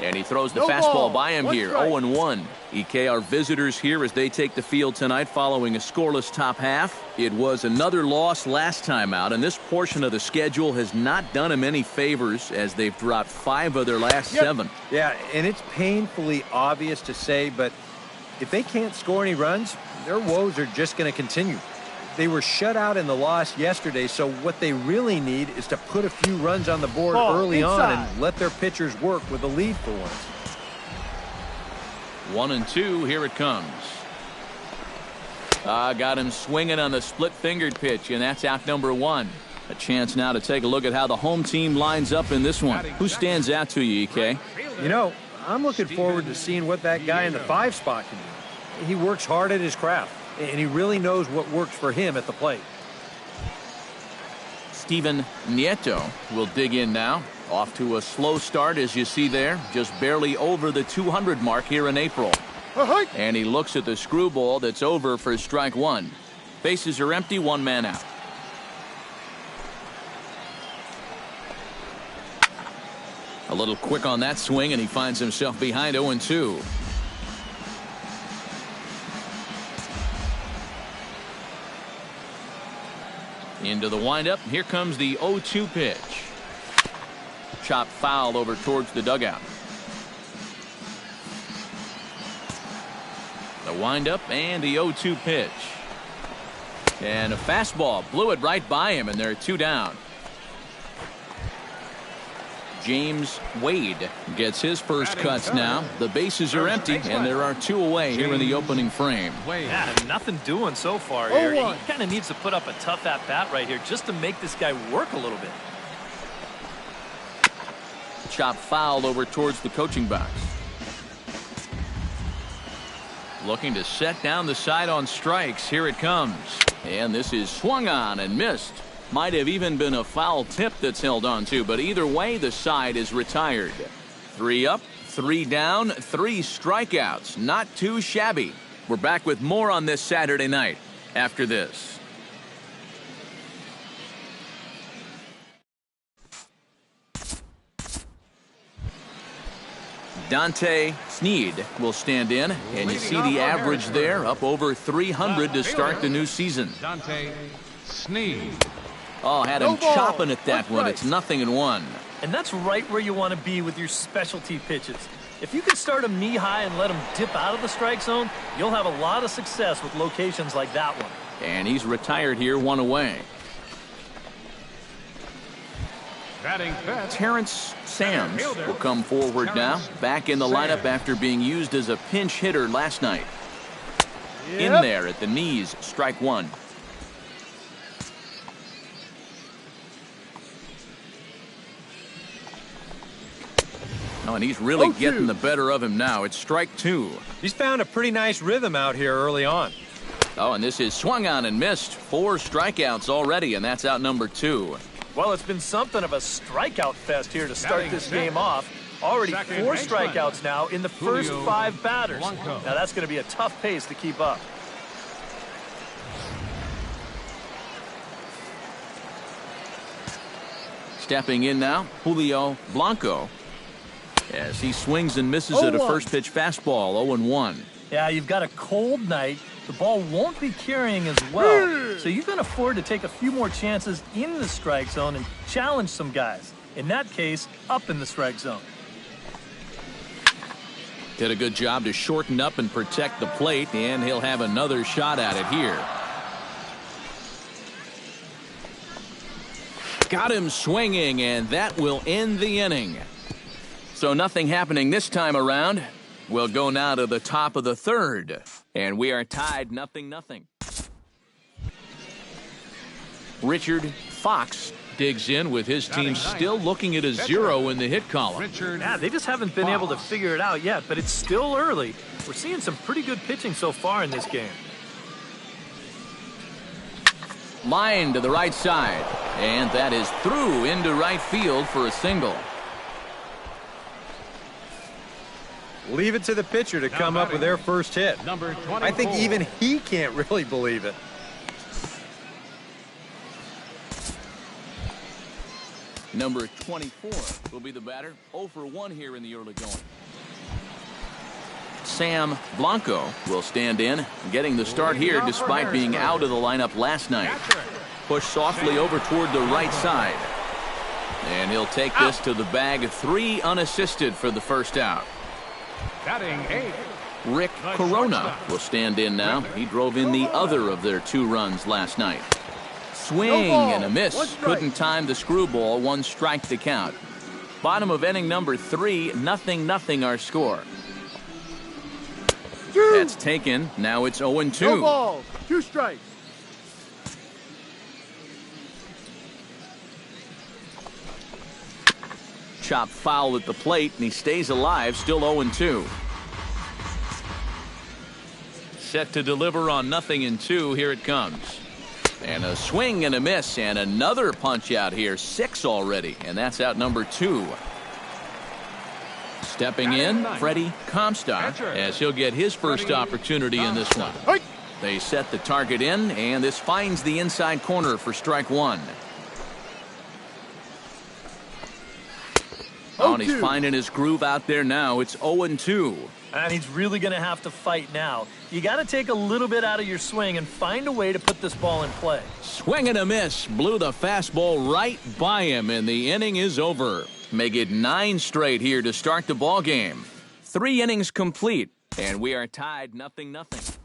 And he throws the No fastball ball. by him One here, strike. 0-1. EK, our visitors here as they take the field tonight following a scoreless top half. It was another loss last time out, and this portion of the schedule has not done them any favors as they've dropped 5 of their last 7. Yeah, and it's painfully obvious to say, but if they can't score any runs, their woes are just going to continue. They were shut out in the loss yesterday, so what they really need is to put a few runs on the board early on and let their pitchers work with the lead for once. 1-2, here it comes. Got him swinging on the split-fingered pitch, and that's out number 1. A chance now to take a look at how the home team lines up in this one. Who stands out to you, EK? You know, I'm looking forward to seeing what that guy in the 5 spot can do. He works hard at his craft, and he really knows what works for him at the plate. Steven Nieto will dig in now. Off to a slow start, as you see there. Just barely over the 200 mark here in April. And he looks at the screwball that's over for strike 1. Bases are empty, 1 man out. A little quick on that swing, and he finds himself behind 0-2. Into the windup. Here comes the 0-2 pitch. Chop foul over towards the dugout. The windup and the 0-2 pitch. And a fastball blew it right by him, and they're 2 down. James Wade gets his first cuts now. The bases are empty, and there are 2 away here in the opening frame. Yeah, nothing doing so far here. He kind of needs to put up a tough at-bat right here just to make this guy work a little bit. Chop foul over towards the coaching box. Looking to set down the side on strikes. Here it comes. And this is swung on and missed. Might have even been a foul tip that's held on to, but either way, the side is retired. 3 up, 3 down, 3 strikeouts. Not too shabby. We're back with more on this Saturday night after this. Dante Sneed will stand in, and you see the average there, up over 300 to start the new season. Dante Sneed. Oh, had him chopping at that one. It's 0-1. And that's right where you want to be with your specialty pitches. If you can start them knee-high and let them dip out of the strike zone, you'll have a lot of success with locations like that one. And he's retired here, 1 away. Terrence Sams will come forward now, back in the lineup after being used as a pinch hitter last night. In there at the knees, strike 1. Oh, and he's really getting the better of him now. It's strike 2. He's found a pretty nice rhythm out here early on. Oh, and this is swung on and missed. 4 strikeouts already, and that's out number 2. Well, it's been something of a strikeout fest here to start this game off. Already 4 strikeouts now in the first 5 batters. Now that's going to be a tough pace to keep up. Stepping in now, Julio Blanco, as he swings and misses at a first pitch fastball. 0-1. Yeah, you've got a cold night. The ball won't be carrying as well, so you can afford to take a few more chances in the strike zone and challenge some guys. In that case, up in the strike zone. Did a good job to shorten up and protect the plate, and he'll have another shot at it here. Got him swinging, and that will end the inning. So nothing happening this time around. We'll go now to the top of the 3rd, and we are tied 0-0. Richard Fox digs in with his team still looking at a 0 in the hit column. Yeah, they just haven't been able to figure it out yet, but it's still early. We're seeing some pretty good pitching so far in this game. Line to the right side, and that is through into right field for a single. Leave it to the pitcher to come up with their first hit. I think even he can't really believe it. Number 24 will be the batter. 0 for 1 here in the early going. Sam Blanco will stand in, getting the start here despite being out of the lineup last night. Push softly over toward the right side. And he'll take this to the bag. 3 unassisted for the first out. Batting 8. Rick Corona will stand in now. He drove in the other of their 2 runs last night. Swing and a miss. Couldn't time the screwball. 1 strike to count. Bottom of inning number 3. 0-0 our score. That's taken. Now it's 0-2. No balls. 2 strikes. Chop foul at the plate, and he stays alive, still 0-2. Set to deliver on 0-2. Here it comes. And a swing and a miss, and another punch out here. 6 already, and that's out number 2. Stepping in, Freddie Comstock, as he'll get his first opportunity in this one. They set the target in, and this finds the inside corner for strike 1. Oh, and he's finding his groove out there now. It's 0-2. And he's really going to have to fight now. You got to take a little bit out of your swing and find a way to put this ball in play. Swing and a miss. Blew the fastball right by him, and the inning is over. Make it 9 straight here to start the ball game. 3 innings complete, and we are tied 0-0.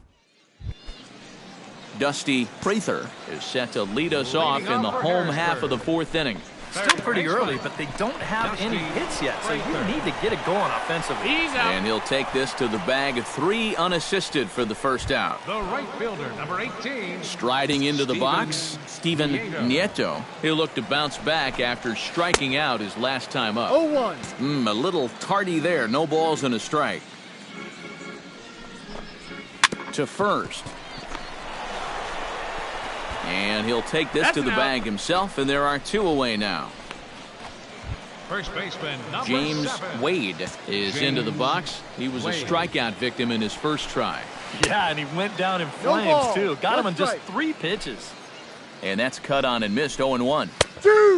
Dusty Prather is set to lead us off in the home half of the 4th inning. Still pretty early, but they don't have any hits yet, so you need to get it going offensively. And he'll take this to the bag. 3 unassisted for the first out. The right fielder, number 18. Striding into the box, Steven Nieto. He'll look to bounce back after striking out his last time up. 0-1. A little tardy there. No balls and a strike. To first. And he'll take this to the bag himself, and there are 2 away now. First baseman, number James 7. Wade is into the box. He was a strikeout victim in his first try. Yeah, and he went down in flames, too. Got him on just 3 pitches. And that's cut on and missed. 0-1.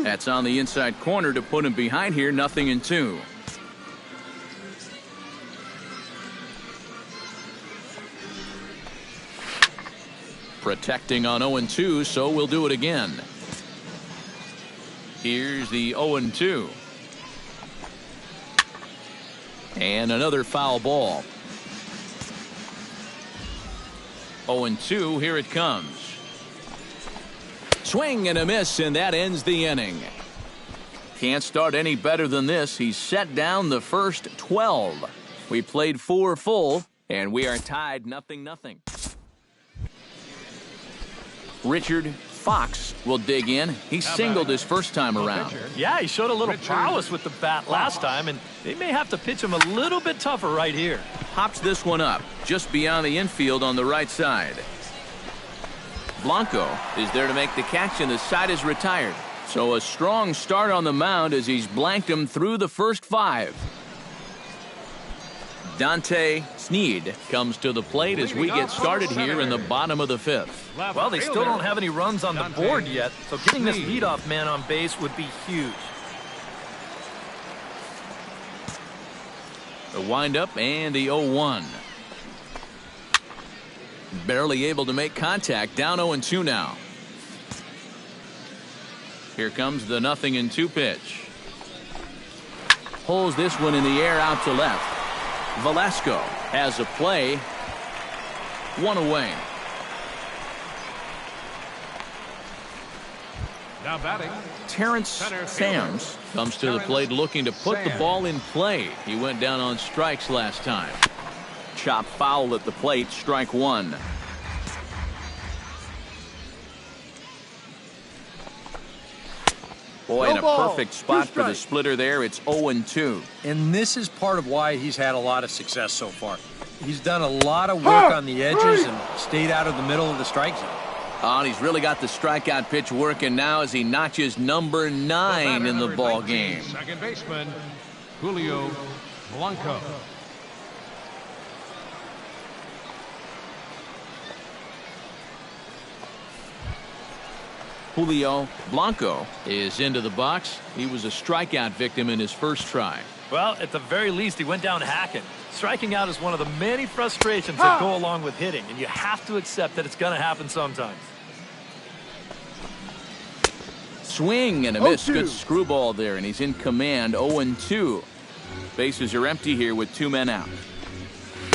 That's on the inside corner to put him behind here. 0-2. Protecting on 0-2, so we'll do it again. Here's the 0-2. And another foul ball. 0-2, here it comes. Swing and a miss, and that ends the inning. Can't start any better than this. He's set down the first 12. We played 4 full, and we are tied 0-0. Richard Fox will dig in. He singled his first time around. Yeah, he showed a little prowess with the bat last time, and they may have to pitch him a little bit tougher right here. Pops this one up just beyond the infield on the right side. Blanco is there to make the catch, and the side is retired. So a strong start on the mound as he's blanked him through the first 5. Dante Sneed comes to the plate as we get started here in the bottom of the 5th. Well, they still don't have any runs on the board yet, so getting this leadoff man on base would be huge. The windup and the 0-1. Barely able to make contact. Down 0-2 now. Here comes the 0-2 pitch. Pulls this one in the air out to left. Velasco has a play. 1 away. Now batting. Terrence Sams comes to the plate looking to put the ball in play. He went down on strikes last time. Chop foul at the plate. Strike 1. Boy, in a perfect spot for the splitter there. It's 0-2. And this is part of why he's had a lot of success so far. He's done a lot of work on the edges and stayed out of the middle of the strike zone. Oh, and he's really got the strikeout pitch working now as he notches number 9 in the ball game. Second baseman, Julio Blanco. Julio Blanco is into the box. He was a strikeout victim in his first try. Well, at the very least, he went down hacking. Striking out is one of the many frustrations that go along with hitting, and you have to accept that it's going to happen sometimes. Swing and a miss. Good screwball there, and he's in command. 0-2. Bases are empty here with 2 men out.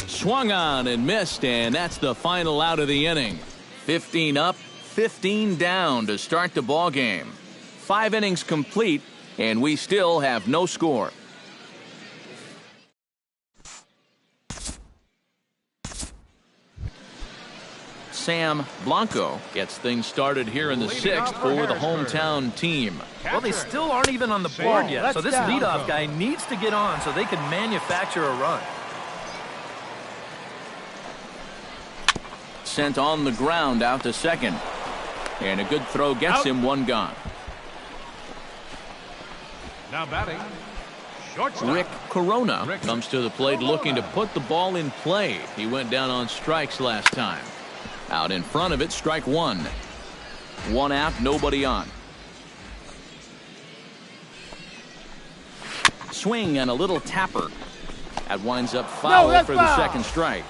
Swung on and missed, and that's the final out of the inning. 15 up, 15 down to start the ball game. 5 innings complete, and we still have no score. Sam Blanco gets things started here in the 6th for the hometown team. Well, they still aren't even on the board yet, so this leadoff guy needs to get on so they can manufacture a run. Sent on the ground out to second. And a good throw gets him 1 gone. Now batting, shortstop. Rick Corona comes to the plate looking to put the ball in play. He went down on strikes last time. Out in front of it, strike 1. 1 out, nobody on. Swing and a little tapper. That winds up foul for the second strike.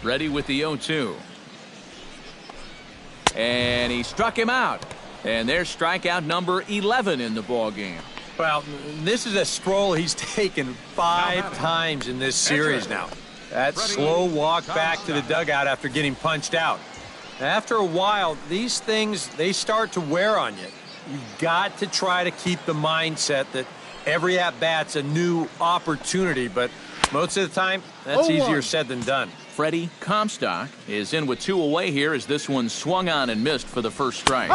Ready with the 0-2. And he struck him out. And there's strikeout number 11 in the ball game. Well, this is a stroll he's taken 5 times in this series now. That slow walk back to the dugout after getting punched out. After a while, these things, they start to wear on you. You've got to try to keep the mindset that every at-bat's a new opportunity, but most of the time, that's easier said than done. Freddie Comstock is in with 2 away here as this one swung on and missed for the first strike.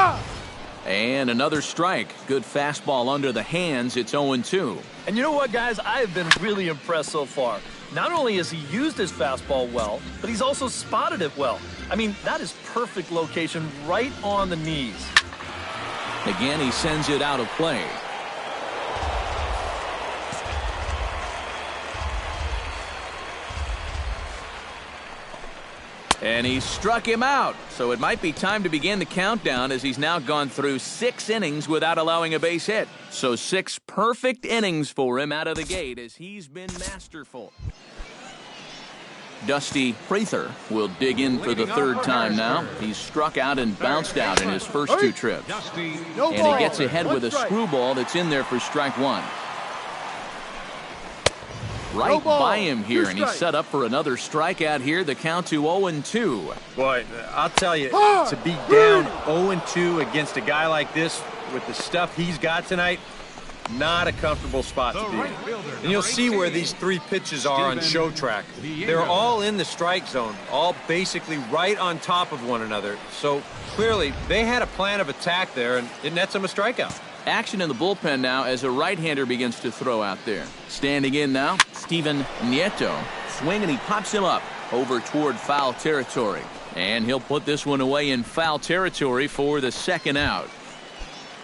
And another strike. Good fastball under the hands. It's 0-2. And you know what, guys? I have been really impressed so far. Not only has he used his fastball well, but he's also spotted it well. I mean, that is perfect location right on the knees. Again, he sends it out of play. And he struck him out. So it might be time to begin the countdown as he's now gone through 6 innings without allowing a base hit. So 6 perfect innings for him out of the gate as he's been masterful. Dusty Prather will dig in for the 3rd time now. He's struck out and bounced out in his first 2 trips. And he gets ahead with a screwball that's in there for strike 1. Right by him here, and he's set up for another strikeout here. The count to 0-2. Boy, I'll tell you, to be down 0-2 against a guy like this with the stuff he's got tonight, not a comfortable spot to be in. And you'll see where these 3 pitches are on show track. They're all in the strike zone, all basically right on top of one another. So clearly, they had a plan of attack there, and it nets them a strikeout. Action in the bullpen now as a right-hander begins to throw out there. Standing in now, Steven Nieto. Swing and he pops him up over toward foul territory. And he'll put this one away in foul territory for the 2nd out.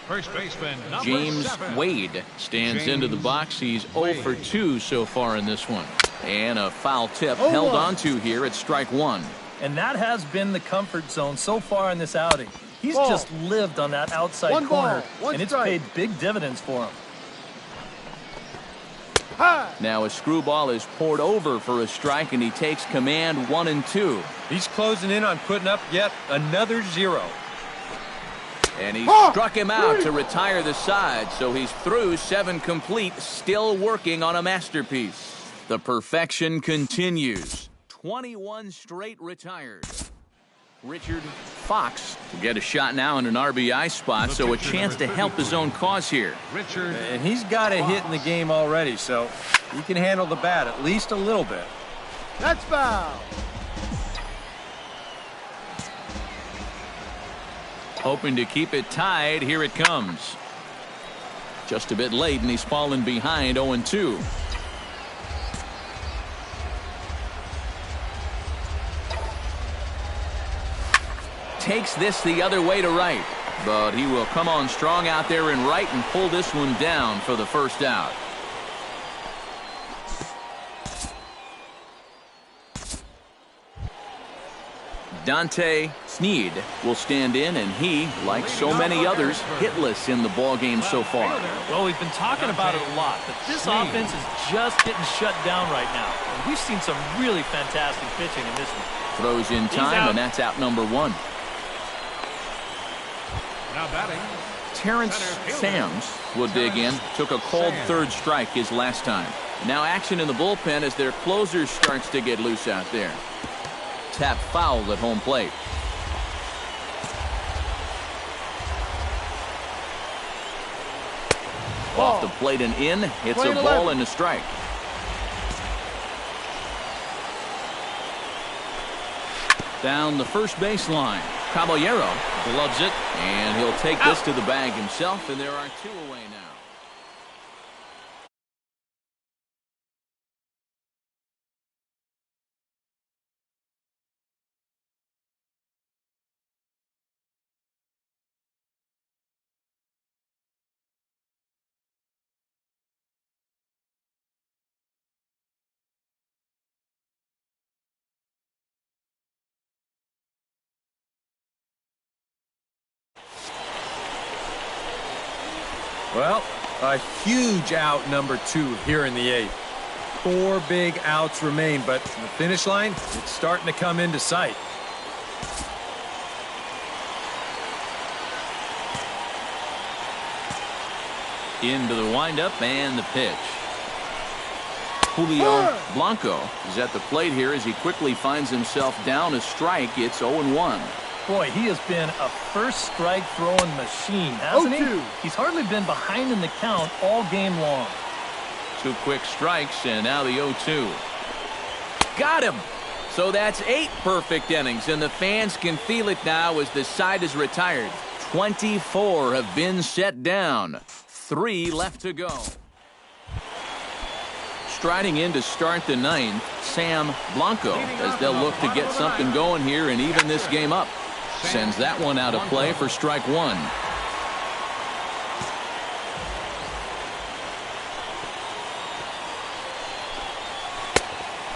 First baseman, number James 7. Wade stands into the box. He's 0 for 2 so far in this one. And a foul tip held onto here at strike 1. And that has been the comfort zone so far in this outing. He's just lived on that outside corner, and it's paid big dividends for him. Now a screwball is poured over for a strike, and he takes command 1-2. He's closing in on putting up yet another 0. And he struck him out to retire the side, so he's through 7 complete, still working on a masterpiece. The perfection continues. 21 straight retired. Richard Fox will get a shot now in an RBI spot, so a chance to help his own cause here. Richard, and he's got a hit in the game already, so he can handle the bat at least a little bit. That's foul. Hoping to keep it tied. Here it comes. Just a bit late, and he's fallen behind 0-2. Takes this the other way to right, but he will come on strong out there in right and pull this one down for the 1st out. Dante Snead will stand in, and he, like so many others, hitless in the ballgame so far. Well, we've been talking about it a lot, but this offense is just getting shut down right now. And we've seen some really fantastic pitching in this one. Throws in time, and that's out number one. Now batting. Terrence Sams will dig in. Took a cold third strike his last time. Now action in the bullpen as their closer starts to get loose out there. Tap foul at home plate. Off the plate and in. It's a ball and a strike. Down the first baseline. Caballero gloves it, and he'll take this to the bag himself, and there are two away now. Well, a huge out number 2 here in the 8th. 4 big outs remain, but the finish line, it's starting to come into sight. Into the windup and the pitch. Julio Blanco is at the plate here as he quickly finds himself down a strike. It's 0-1. Boy, he has been a first strike throwing machine, hasn't he? He's hardly been behind in the count all game long. 2 quick strikes, and now the 0-2. Got him! So that's 8 perfect innings, and the fans can feel it now as the side is retired. 24 have been set down. 3 left to go. Striding in to start the 9th, Sam Blanco, as they'll look to get something going here and even this game up. Sends that one out of play for strike 1.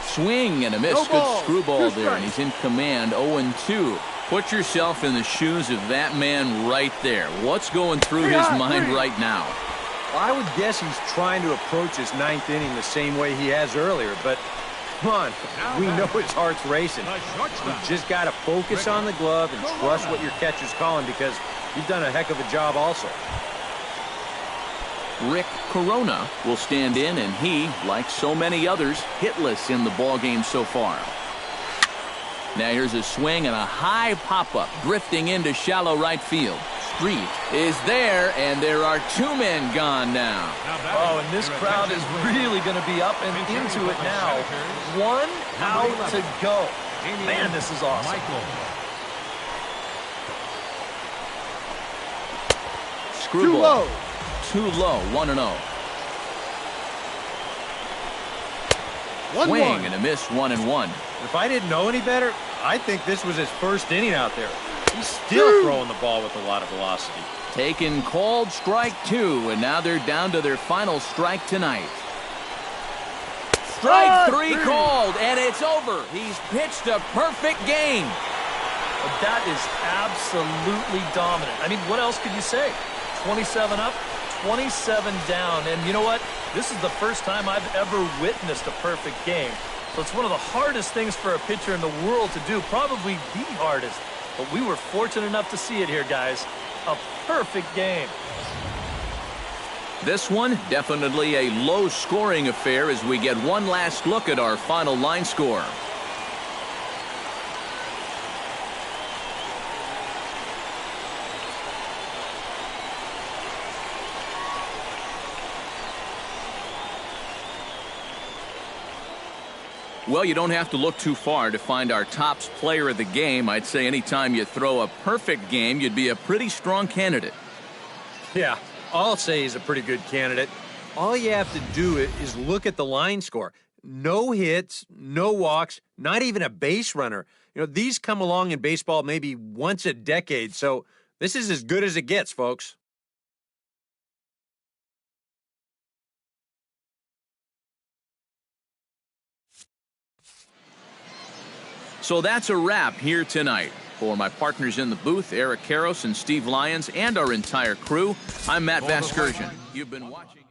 Swing and a miss. Good screwball there, and he's in command. 0-2. Put yourself in the shoes of that man right there. What's going through his mind right now? Well, I would guess he's trying to approach his 9th inning the same way he has earlier, but come on, we know his heart's racing. You just got to focus on the glove and trust what your catcher's calling, because you've done a heck of a job also. Rick Corona will stand in, and he, like so many others, hitless in the ballgame so far. Now here's a swing and a high pop-up, drifting into shallow right field. Street is there, and there are 2 men gone now. Oh, and this crowd is really going to be up and into it now. 1 out to go. Man, this is awesome. Screwball. Too low. 1-0. Swing and a miss. 1-1. If I didn't know any better, I think this was his first inning out there. He's still throwing the ball with a lot of velocity. Taken called strike 2, and now they're down to their final strike tonight. Strike 3 called, and it's over. He's pitched a perfect game. That is absolutely dominant. I mean, what else could you say? 27 up, 27 down, and you know what? This is the first time I've ever witnessed a perfect game. So it's one of the hardest things for a pitcher in the world to do, probably the hardest. But we were fortunate enough to see it here, guys. A perfect game. This one, definitely a low-scoring affair as we get one last look at our final line score. Well, you don't have to look too far to find our top player of the game. I'd say anytime you throw a perfect game, you'd be a pretty strong candidate. Yeah, I'll say he's a pretty good candidate. All you have to do is look at the line score. No hits, no walks, not even a base runner. You know, these come along in baseball maybe once a decade, so this is as good as it gets, folks. So that's a wrap here tonight. For my partners in the booth, Eric Karros and Steve Lyons, and our entire crew, I'm Matt Vasgersian. You've been watching.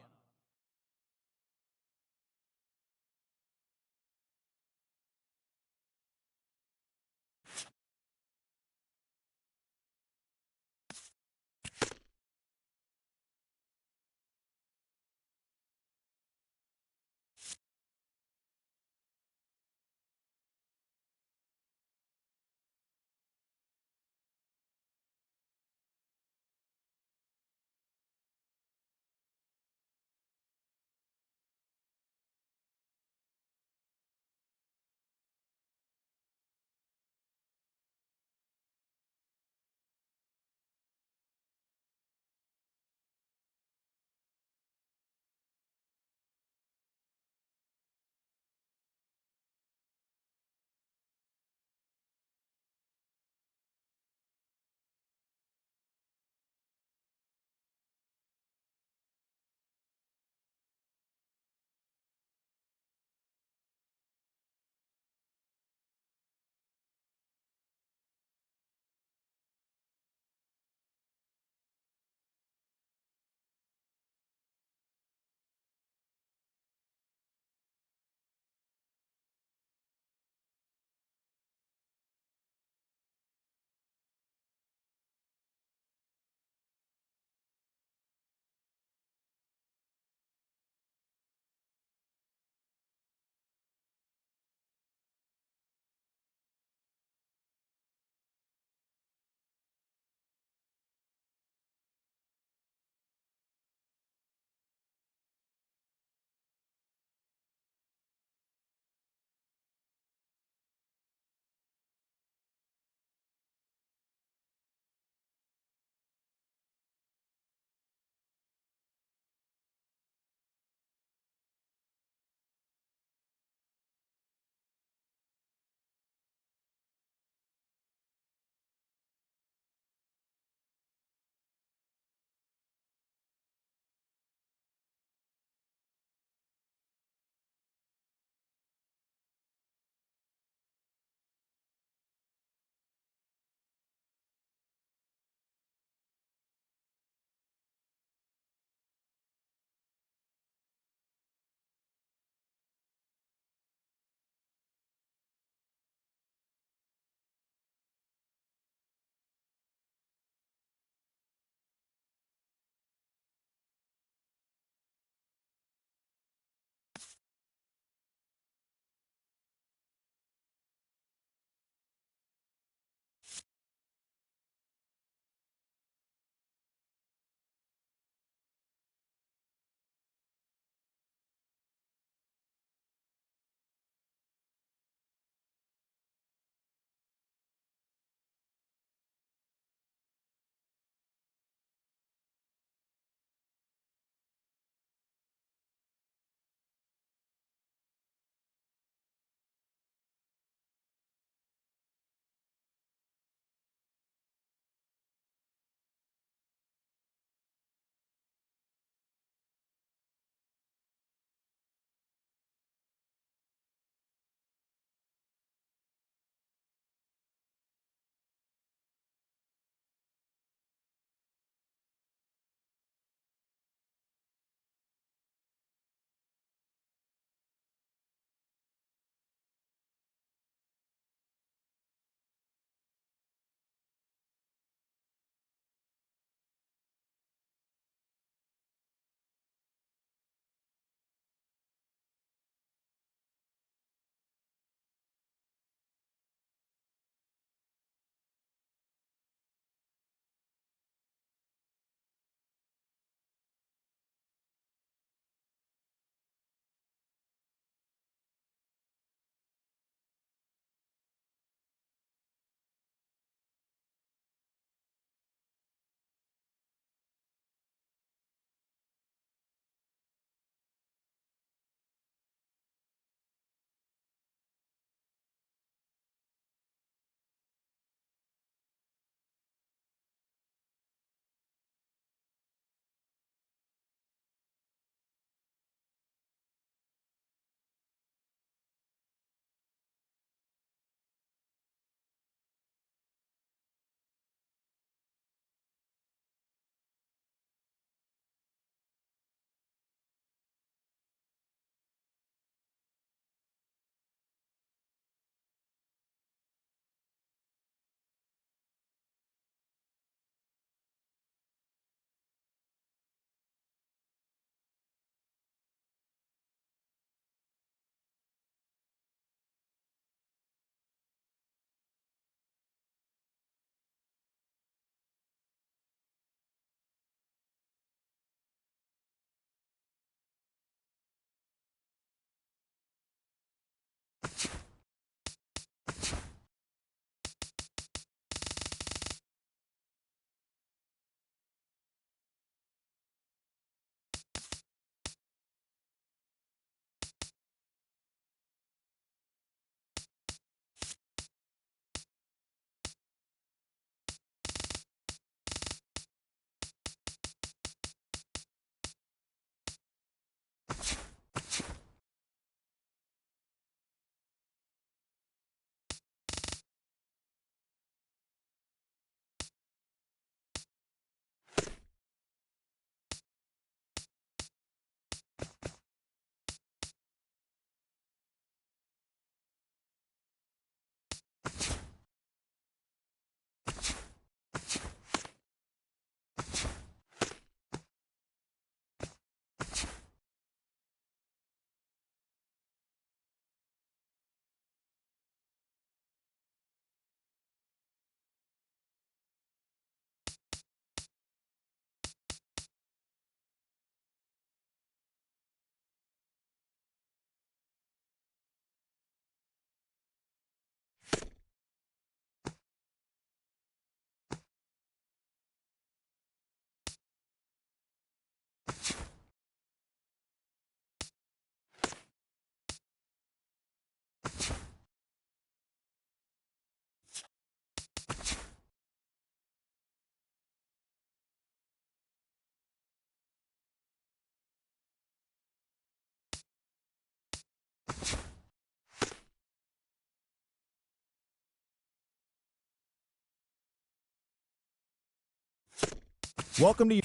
Welcome to you.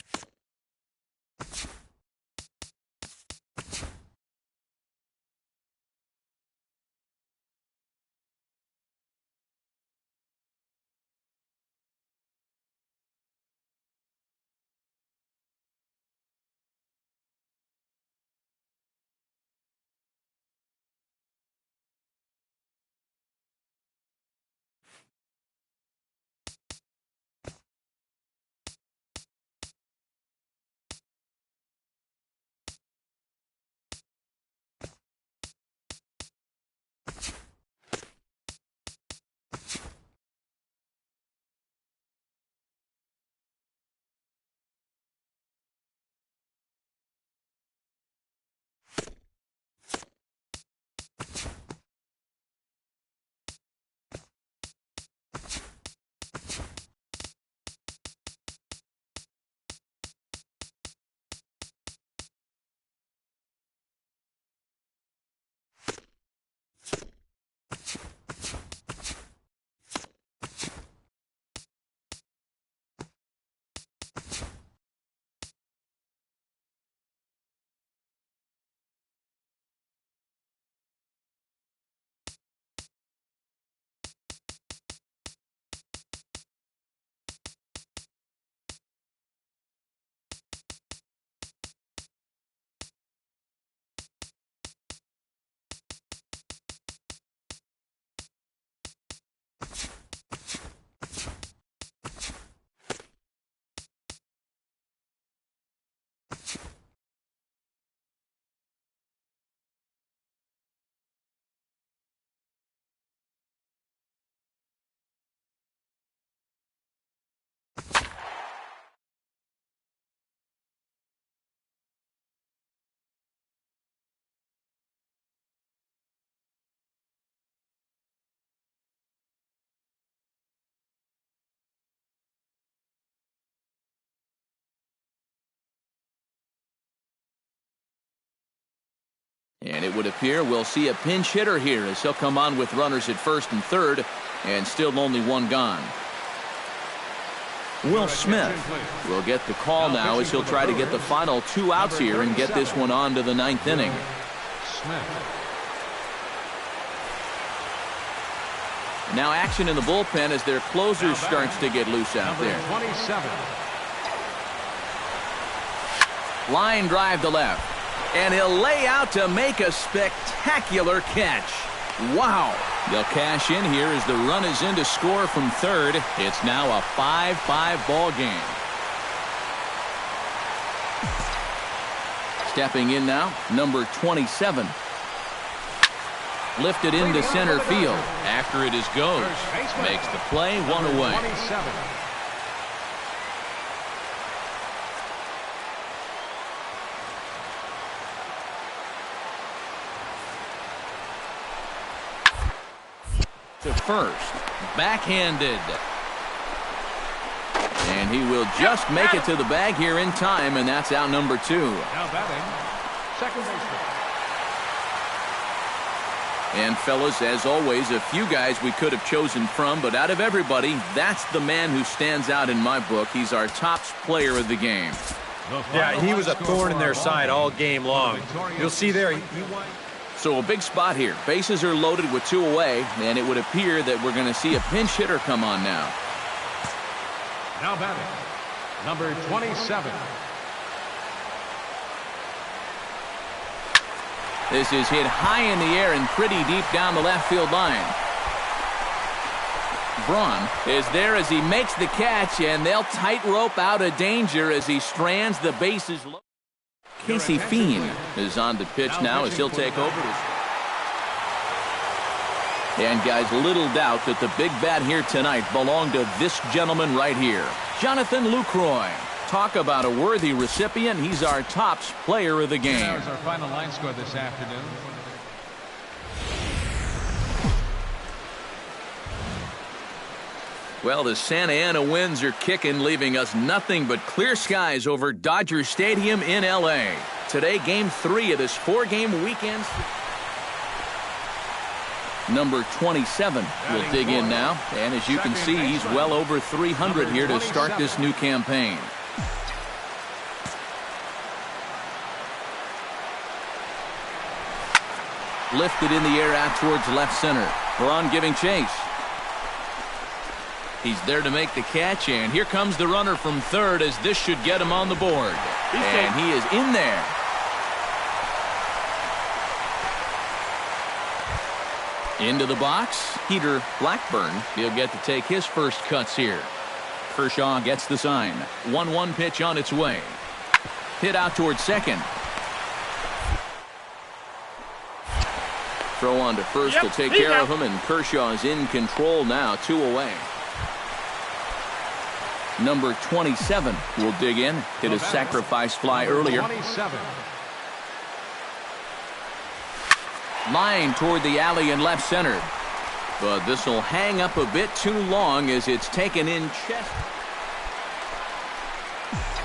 And it would appear we'll see a pinch hitter here as he'll come on with runners at first and third, and still only one gone. Will Smith will get the call now as he'll try to get the final 2 outs here and get this one on to the 9th inning. Now action in the bullpen as their closer starts to get loose out there. 27. Line drive to left. And he'll lay out to make a spectacular catch. Wow. They'll cash in here as the run is in to score from third. It's now a 5-5 ball game. Stepping in now, number 27. Lifted into center field. After it is goes. Makes the play, 1 away. 27. To first, backhanded, and he will just make it to the bag here in time, and that's out number 2. Now batting, second baseman. And fellas, as always, a few guys we could have chosen from, but out of everybody, that's the man who stands out in my book. He's our top player of the game. Yeah, he was a thorn in their side all game long. You'll see there. So a big spot here. Bases are loaded with 2 away, and it would appear that we're going to see a pinch hitter come on now. Now batting, number 27. This is hit high in the air and pretty deep down the left field line. Braun is there as he makes the catch, and they'll tightrope out of danger as he strands the bases low. Casey Fiend is on the pitch now as he'll take over. And guys, little doubt that the big bat here tonight belonged to this gentleman right here, Jonathan Lucroy. Talk about a worthy recipient. He's our top player of the game. That was our final line score this afternoon. Well, the Santa Ana winds are kicking, leaving us nothing but clear skies over Dodger Stadium in L.A. Today, Game 3 of this 4-game weekend. Number 27 will dig in now, and as you can see, he's well over 300 here to start this new campaign. Lifted in the air out towards left center. Braun giving chase. He's there to make the catch, and here comes the runner from third as this should get him on the board. And he is in there. Into the box, Peter Blackburn. He'll get to take his first cuts here. Kershaw gets the sign. 1-1 pitch on its way. Hit out towards second. Throw on to first will take care of him, and Kershaw is in control now, 2 away. Number 27 will dig in. Hit a sacrifice fly earlier. 27. Line toward the alley in left center. But this will hang up a bit too long as it's taken in chest.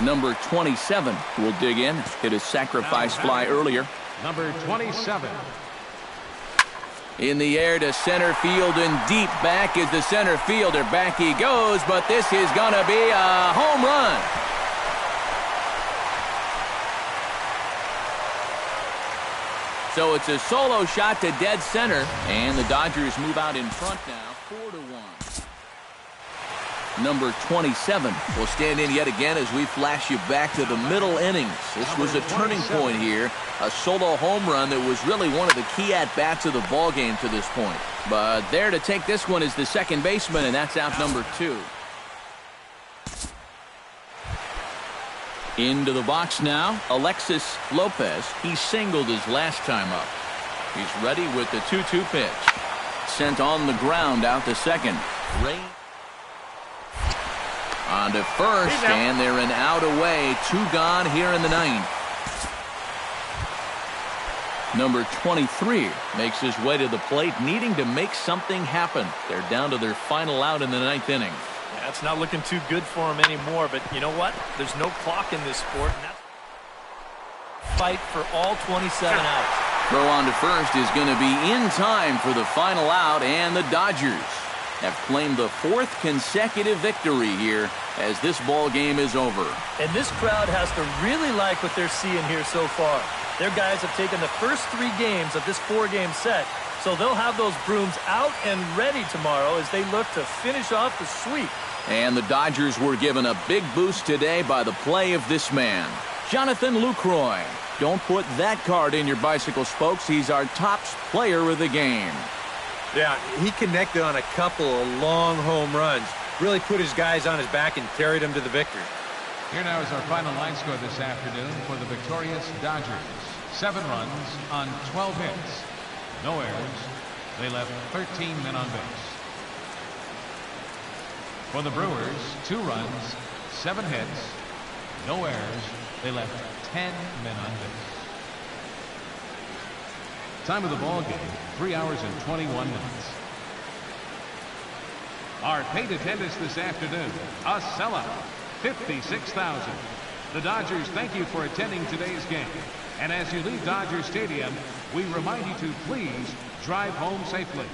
Number 27 will dig in. Hit a sacrifice fly earlier. Number 27. In the air to center field and deep back is the center fielder. Back he goes, but this is going to be a home run. So it's a solo shot to dead center, and the Dodgers move out in front now, 4-1. Number 27 will stand in yet again as we flash you back to the middle innings. This was a turning point here, a solo home run that was really one of the key at-bats of the ball game to this point. But there to take this one is the second baseman, and that's out number 2. Into the box now, Alexis Lopez. He singled his last time up. He's ready with the 2-2 pitch. Sent on the ground out to second. Ray on to first, and they're an out away. 2 gone here in the 9th. Number 23 makes his way to the plate, needing to make something happen. They're down to their final out in the 9th inning. Yeah, it's not looking too good for him anymore, but you know what? There's no clock in this sport. And that's fight for all 27 outs. Throw on to first is going to be in time for the final out, and the Dodgers have claimed the 4th consecutive victory here as this ball game is over. And this crowd has to really like what they're seeing here so far. Their guys have taken the first 3 games of this 4-game set, so they'll have those brooms out and ready tomorrow as they look to finish off the sweep. And the Dodgers were given a big boost today by the play of this man, Jonathan Lucroy. Don't put that card in your bicycle spokes. He's our top player of the game. Yeah, he connected on a couple of long home runs. Really put his guys on his back and carried them to the victory. Here now is our final line score this afternoon for the victorious Dodgers. 7 runs on 12 hits. No errors. They left 13 men on base. For the Brewers, 2 runs, 7 hits, no errors. They left 10 men on base. Time of the ball game, 3 hours and 21 minutes. Our paid attendance this afternoon, a sellout, 56,000. The Dodgers thank you for attending today's game. And as you leave Dodger Stadium, we remind you to please drive home safely.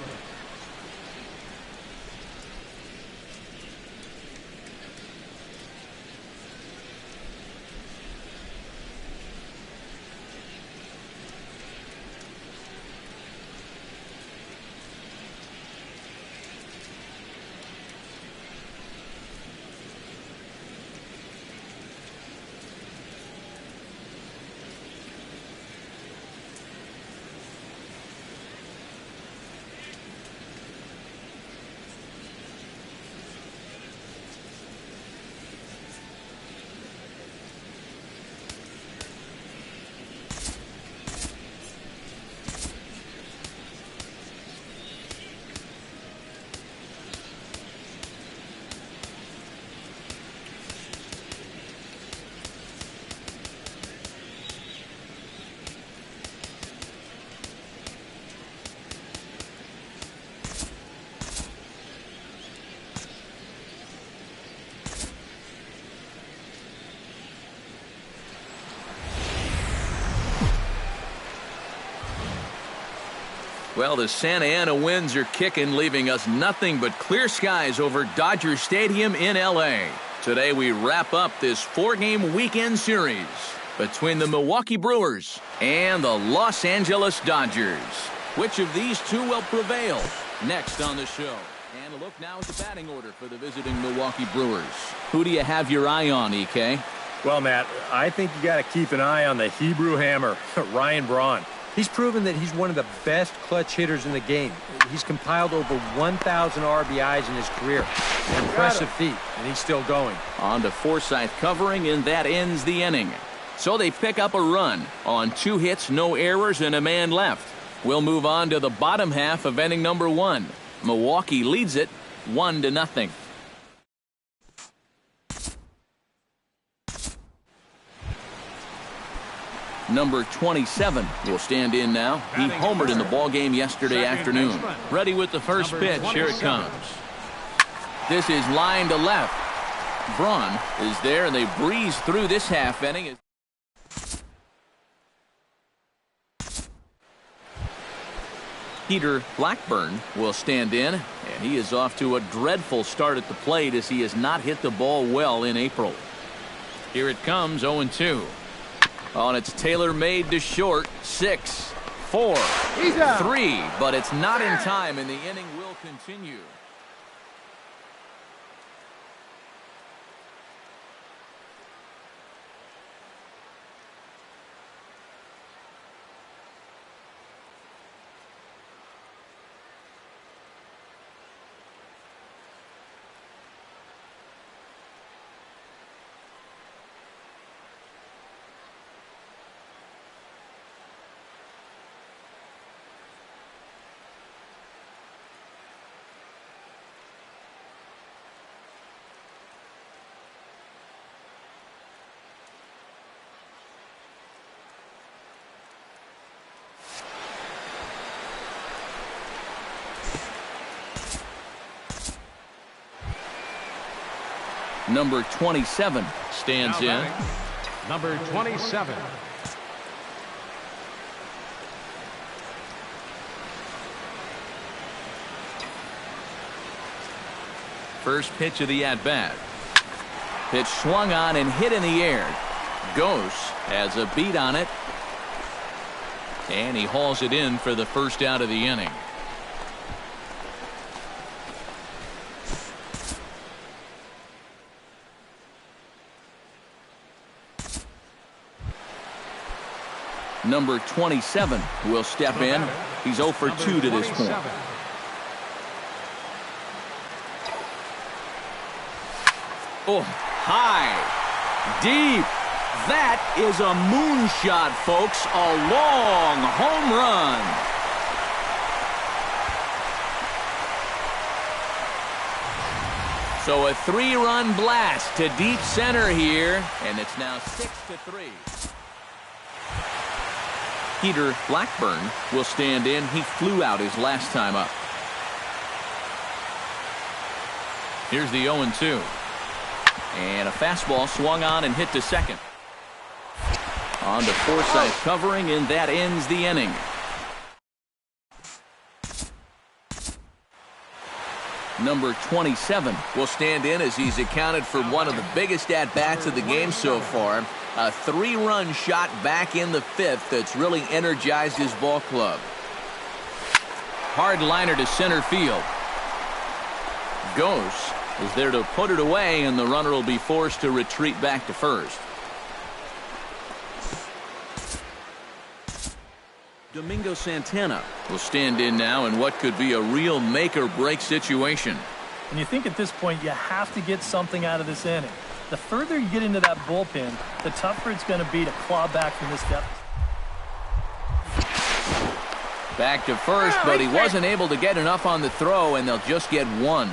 Well, the Santa Ana winds are kicking, leaving us nothing but clear skies over Dodger Stadium in L.A. Today we wrap up this 4-game weekend series between the Milwaukee Brewers and the Los Angeles Dodgers. Which of these two will prevail? Next on the show. And a look now at the batting order for the visiting Milwaukee Brewers. Who do you have your eye on, EK? Well, Matt, I think you got to keep an eye on the Hebrew Hammer, Ryan Braun. He's proven that he's one of the best clutch hitters in the game. He's compiled over 1,000 RBIs in his career. An impressive feat, and he's still going. On to Forsythe covering, and that ends the inning. So they pick up a run on 2 hits, no errors, and a man left. We'll move on to the bottom half of inning number 1. Milwaukee leads it 1-0. Number 27 will stand in now. He homered in the ball game yesterday afternoon. Ready with the first pitch. Here it comes. This is line to left. Braun is there, and they breeze through this half inning. Peter Blackburn will stand in, and he is off to a dreadful start at the plate as he has not hit the ball well in April. Here it comes, 0-2. On its tailor-made to short, 6, 4, 3, but it's not in time, and the inning will continue. Number 27 stands in. Number 27. First pitch of the at-bat. Pitch swung on and hit in the air. Goes has a beat on it. And he hauls it in for the first out of the inning. Number 27 will step in. He's 0 for 2 to this point. Oh, high, deep. That is a moonshot, folks. A long home run. So a 3-run blast to deep center here, and it's now 6-3. Peter Blackburn will stand in. He flew out his last time up. Here's the 0-2. And a fastball swung on and hit to second. On to Forsythe covering, and that ends the inning. Number 27 will stand in as he's accounted for one of the biggest at-bats of the game so far. A 3-run shot back in the 5th that's really energized his ball club. Hard liner to center field. Goes is there to put it away, and the runner will be forced to retreat back to first. Domingo Santana will stand in now in what could be a real make-or-break situation. And you think at this point you have to get something out of this inning. The further you get into that bullpen, the tougher it's going to be to claw back from this depth. Back to first, but he wasn't able to get enough on the throw, and they'll just get one.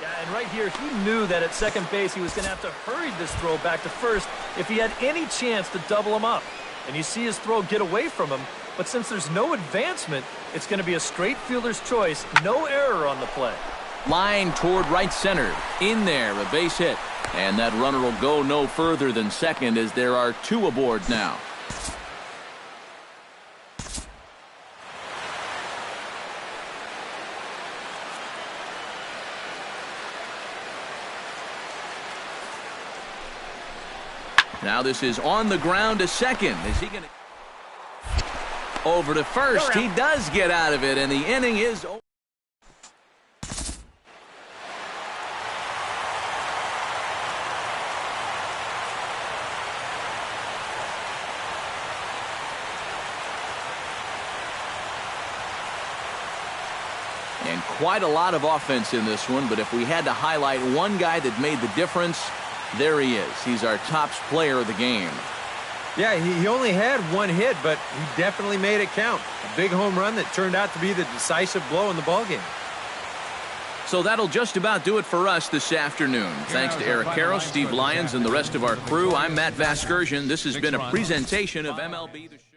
Yeah, and right here, he knew that at second base he was going to have to hurry this throw back to first if he had any chance to double him up. And you see his throw get away from him, but since there's no advancement, it's going to be a straight fielder's choice, no error on the play. Line toward right center. In there, a base hit. And that runner will go no further than second as there are two aboard now. Now this is on the ground to second. Is he going to... Over to first. He does get out of it, and the inning is over. And quite a lot of offense in this one, but if we had to highlight one guy that made the difference, there he is. He's our top player of the game. Yeah, he only had one hit, but he definitely made it count. A big home run that turned out to be the decisive blow in the ballgame. So that'll just about do it for us this afternoon. Thanks to Eric Karros, Steve Lyons, and the rest of our crew. I'm Matt Vasgersian. This has been a presentation of MLB The Show.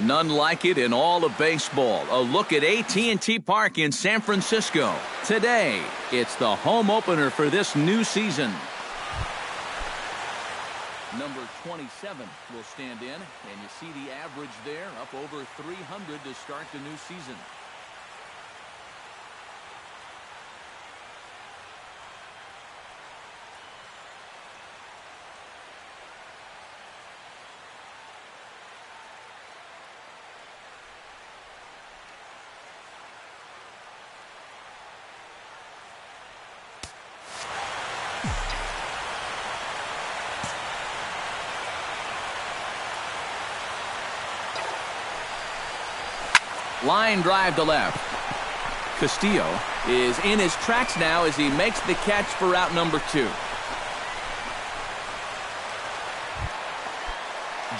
None like it in all of baseball. A look at AT&T Park in San Francisco. Today, it's the home opener for this new season. Number 27 will stand in, and you see the average there, up over 300 to start the new season. Line drive to left. Castillo is in his tracks now as he makes the catch for out number 2.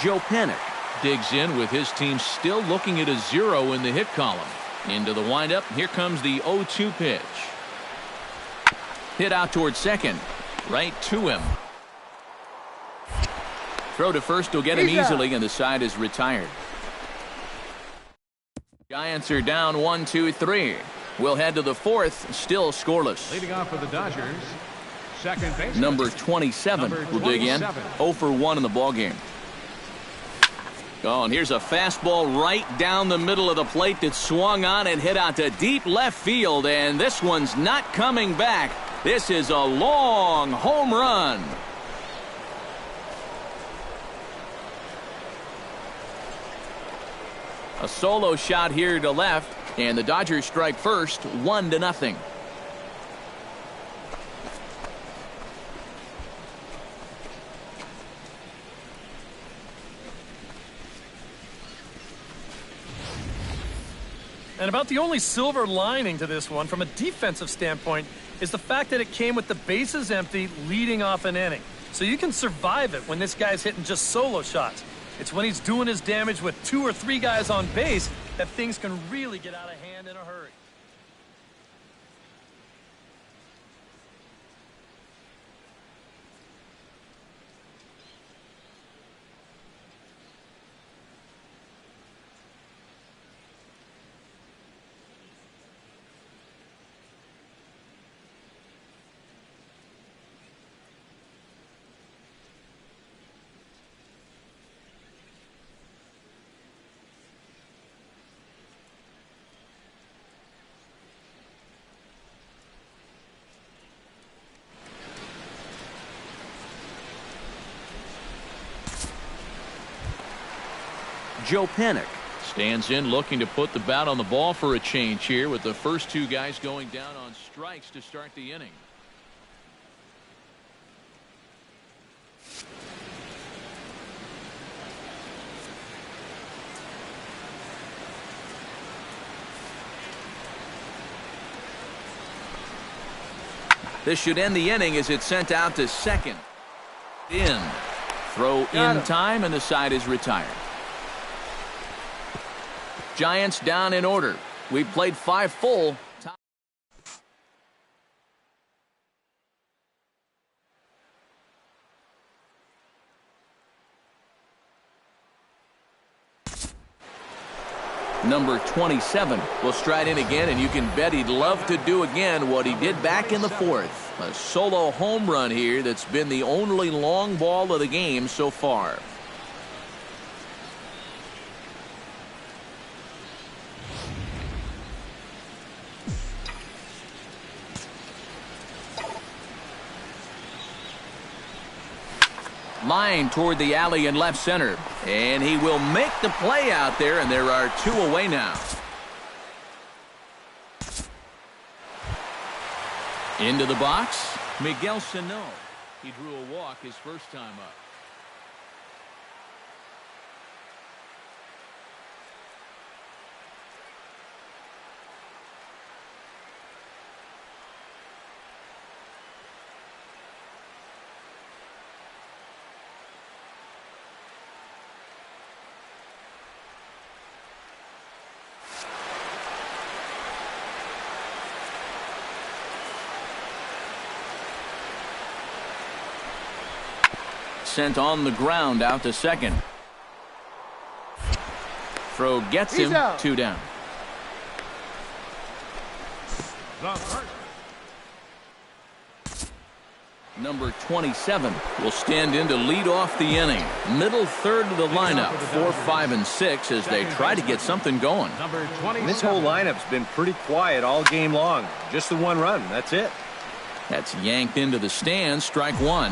Joe Panic digs in with his team still looking at a 0 in the hit column. Into the windup. Here comes the 0-2 pitch. Hit out towards second. Right to him. Throw to first will get him easily, and the side is retired. Giants are down 1-2-3. We'll head to the 4th, still scoreless. Leading off for the Dodgers, second baseman. Number 27 will dig in. 0 for 1 in the ballgame. Oh, and here's a fastball right down the middle of the plate that swung on and hit out to deep left field, and this one's not coming back. This is a long home run. A solo shot here to left, and the Dodgers strike first, 1-0. And about the only silver lining to this one from a defensive standpoint is the fact that it came with the bases empty leading off an inning. So you can survive it when this guy's hitting just solo shots. It's when he's doing his damage with 2 or 3 guys on base that things can really get out of hand in a hurry. Joe Panic stands in looking to put the bat on the ball for a change here with the first 2 guys going down on strikes to start the inning. This should end the inning as it's sent out to second. In. Throw in time, and the side is retired. Giants down in order. We played 5 full. Number 27 will stride in again, and you can bet he'd love to do again what he did back in the 4th. A solo home run here that's been the only long ball of the game so far. Line toward the alley in left center, and he will make the play out there, and there are 2 away now. Into the box, Miguel Sano. He drew a walk his first time up. Sent on the ground out to second. Throw gets He's him out. 2 down. The first. Number 27 will stand in to lead off the inning. Middle third of the lineup, 4, 5, and 6 as they try to get something going. Number And 27. this whole lineup's been pretty quiet all game long. Just the one run. That's it. That's yanked into the stands, strike 1.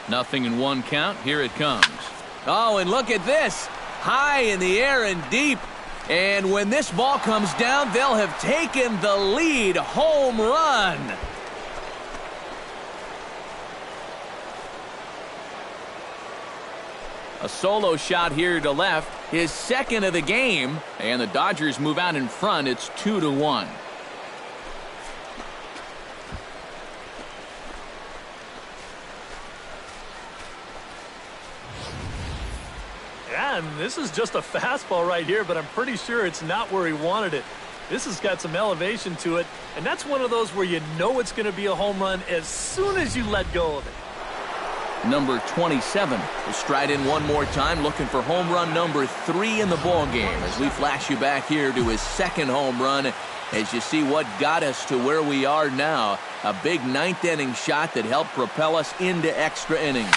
Nothing in 1 count. Here it comes. Oh, and look at this. High in the air and deep. And when this ball comes down, they'll have taken the lead. Home run. A solo shot here to left, his second of the game, and the Dodgers move out in front. It's 2-1. Yeah, and this is just a fastball right here, but I'm pretty sure it's not where he wanted it. This has got some elevation to it, and that's one of those where you know it's going to be a home run as soon as you let go of it. Number 27 will stride in one more time, looking for home run number 3 in the ball game. As we flash you back here to his second home run, as you see what got us to where we are now. A big 9th inning shot that helped propel us into extra innings.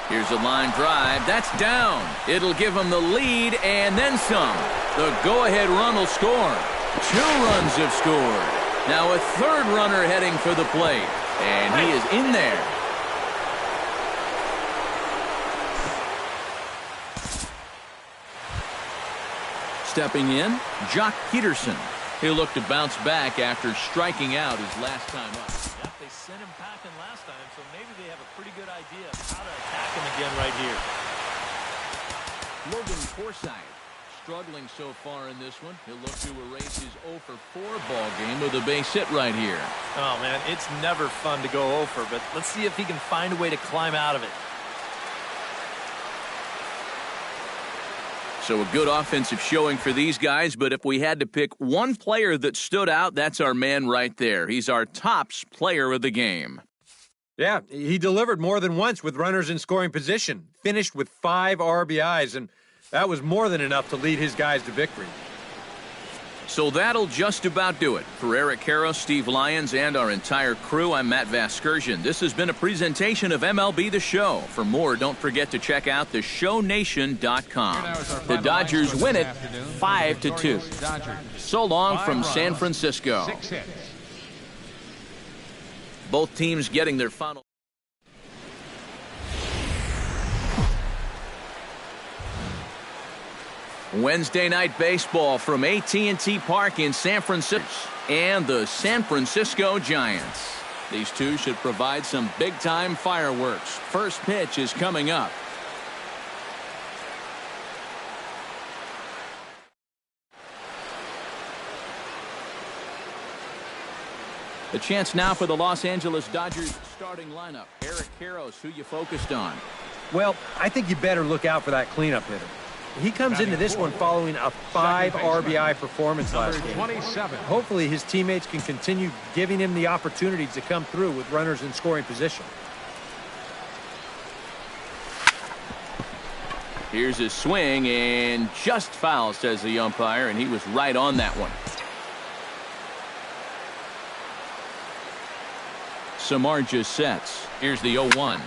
Here's a line drive. That's down. It'll give him the lead and then some. The go-ahead run will score. 2 runs have scored. Now a third runner heading for the plate. And he is in there. Stepping in, Jock Peterson. He'll look to bounce back after striking out his last time up. Yep, they sent him packing last time, so maybe they have a pretty good idea of how to attack him again right here. Logan Forsythe struggling so far in this one. He'll look to erase his 0 for 4 ball game with a base hit right here. Oh, man, it's never fun to go over, but let's see if he can find a way to climb out of it. So a good offensive showing for these guys, but if we had to pick one player that stood out, that's our man right there. He's our tops player of the game. Yeah, he delivered more than once with runners in scoring position. Finished with 5 RBIs, and that was more than enough to lead his guys to victory. So that'll just about do it. For Eric Karros, Steve Lyons, and our entire crew, I'm Matt Vasgersian. This has been a presentation of MLB The Show. For more, don't forget to check out theshownation.com. The Dodgers win it 5-2. So long from San Francisco. 6 hits. Both teams getting their final. Wednesday night baseball from AT&T Park in San Francisco and the San Francisco Giants. These two should provide some big-time fireworks. First pitch is coming up. The chance now for the Los Angeles Dodgers starting lineup. Eric Karros, who you focused on. Well, I think you better look out for that cleanup hitter. He comes into this one following a 5 RBI performance last game. 27. Hopefully his teammates can continue giving him the opportunities to come through with runners in scoring position. Here's his swing, and just foul, says the umpire, and he was right on that one. Samardzija sets. Here's the 0-1.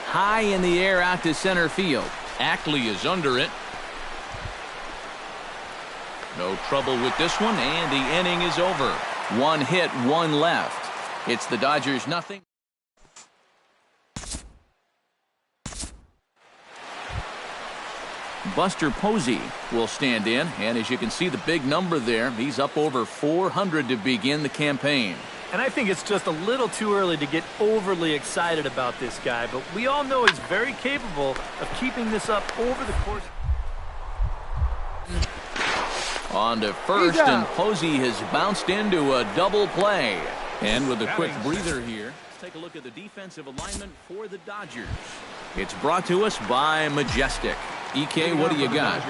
High in the air out to center field. Ackley is under it. No trouble with this one, and the inning is over. 1 hit, 1 left. It's the Dodgers nothing. Buster Posey will stand in, and as you can see the big number there, he's up over 400 to begin the campaign. And I think it's just a little too early to get overly excited about this guy, but we all know he's very capable of keeping this up over the course. On to first, and Posey has bounced into a double play. And with a quick breather here, let's take a look at the defensive alignment for the Dodgers. It's brought to us by Majestic. EK, what do you got?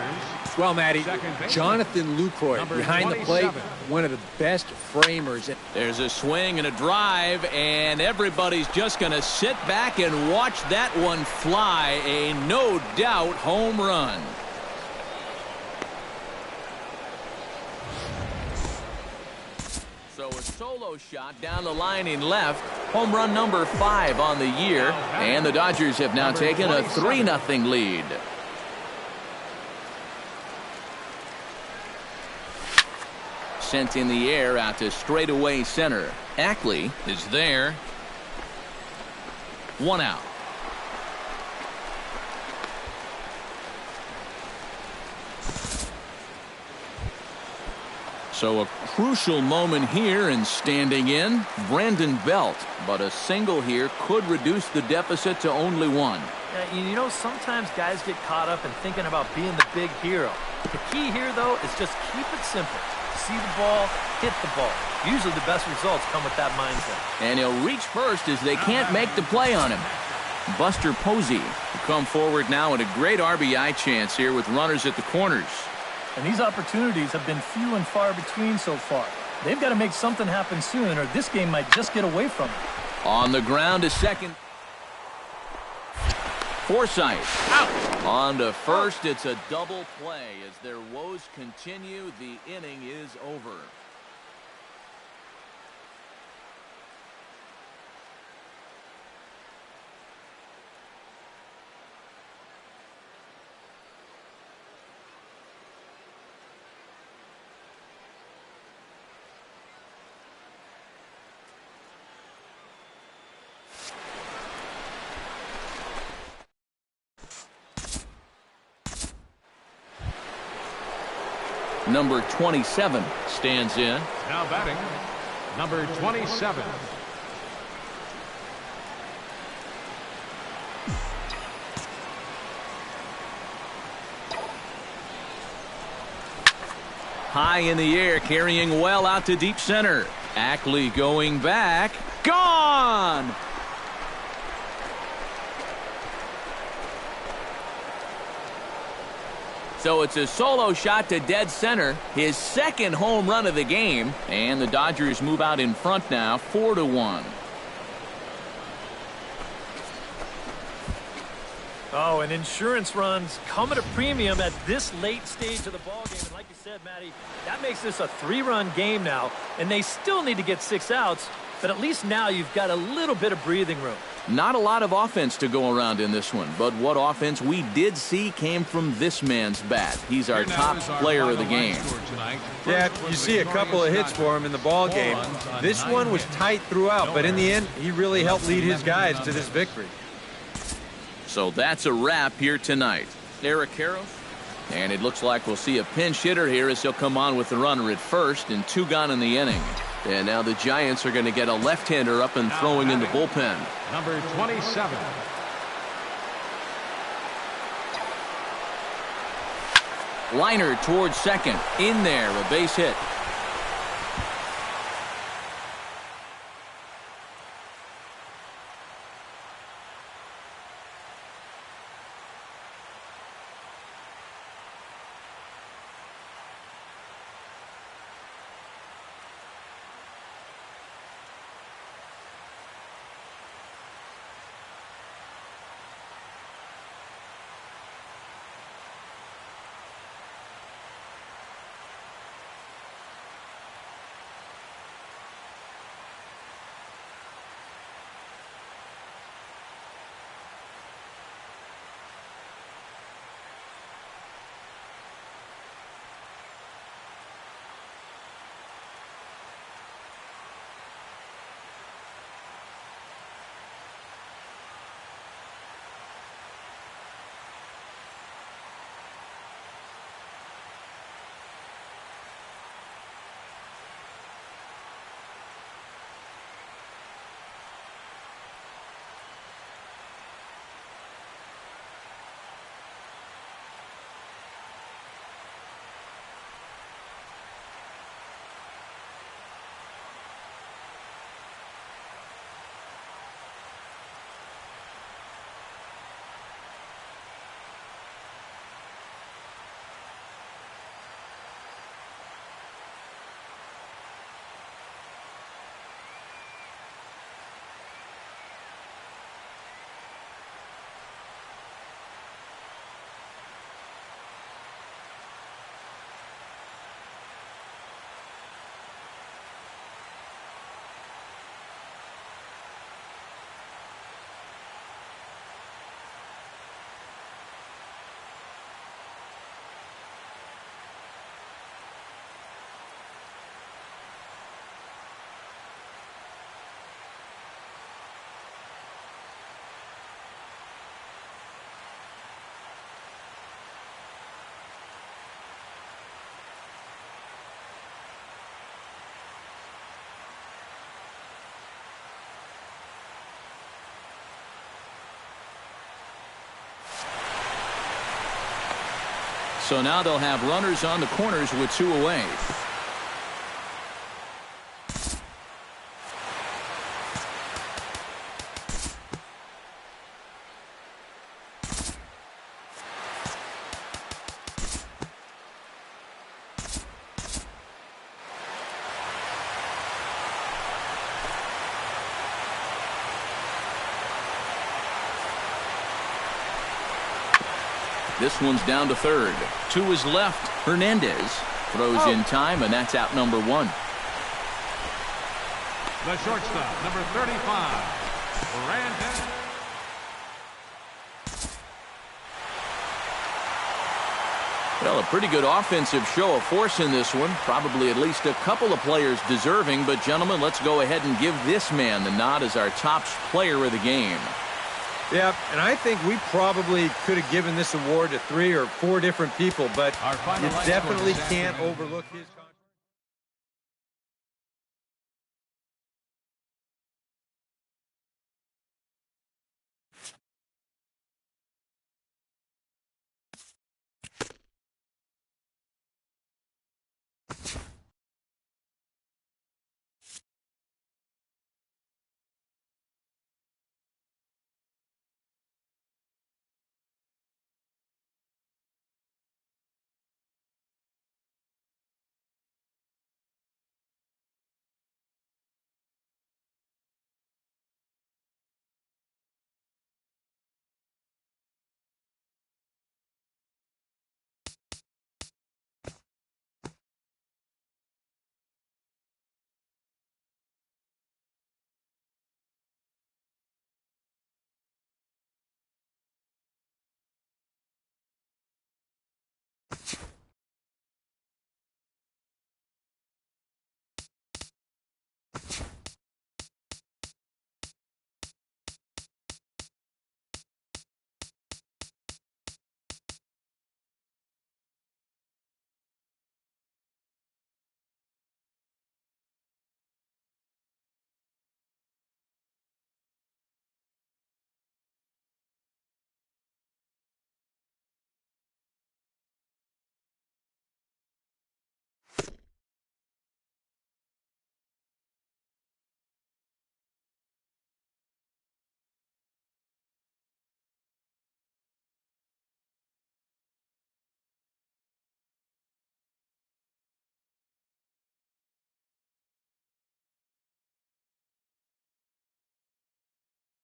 Well, Matty, Jonathan Lucroy behind the plate, one of the best framers. There's a swing and a drive, and everybody's just going to sit back and watch that one fly. A no-doubt home run. So a solo shot down the line in left. Home run number 5 on the year. And the Dodgers have now taken a 3-0 lead. Sent in the air out to straightaway center. Ackley is there. 1 out. So a crucial moment here, and standing in, Brandon Belt. But a single here could reduce the deficit to only 1. Yeah, you know, sometimes guys get caught up in thinking about being the big hero. The key here, though, is just keep it simple. See the ball, hit the ball. Usually the best results come with that mindset. And he'll reach first as they can't make the play on him. Buster Posey will come forward now in a great RBI chance here with runners at the corners. And these opportunities have been few and far between so far. They've got to make something happen soon, or this game might just get away from them. On the ground to second. Forsythe out. On to first. It's a double play. As their woes continue, the inning is over. Number 27 stands in. Now batting, number 27. High in the air, carrying well out to deep center. Ackley going back. Gone! So it's a solo shot to dead center, his second home run of the game, and the Dodgers move out in front now, 4-1. Oh, and insurance runs come at a premium at this late stage of the ballgame. And like you said, Matty, that makes this a 3-run game now, and they still need to get 6 outs, but at least now you've got a little bit of breathing room. Not a lot of offense to go around in this one, but what offense we did see came from this man's bat. He's our top player of the game. Yeah, you see a couple of hits for him in the ball game. This one was tight throughout, but in the end, he really helped lead his guys to this victory. So that's a wrap here tonight. Eric Karros. And it looks like we'll see a pinch hitter here as he'll come on with the runner at first, and 2 gone in the inning. And now the Giants are going to get a left-hander up and throwing in the bullpen. Number 27. Liner towards second. In there, a base hit. So now they'll have runners on the corners with 2 away. This one's down to third. 2 is left. Hernandez throws in time, and that's out number 1. The shortstop, number 35, Brandon. Well, a pretty good offensive show of force in this one. Probably at least a couple of players deserving. But, gentlemen, let's go ahead and give this man the nod as our top player of the game. Yeah, and I think we probably could have given this award to 3 or 4 different people, but you definitely can't overlook his...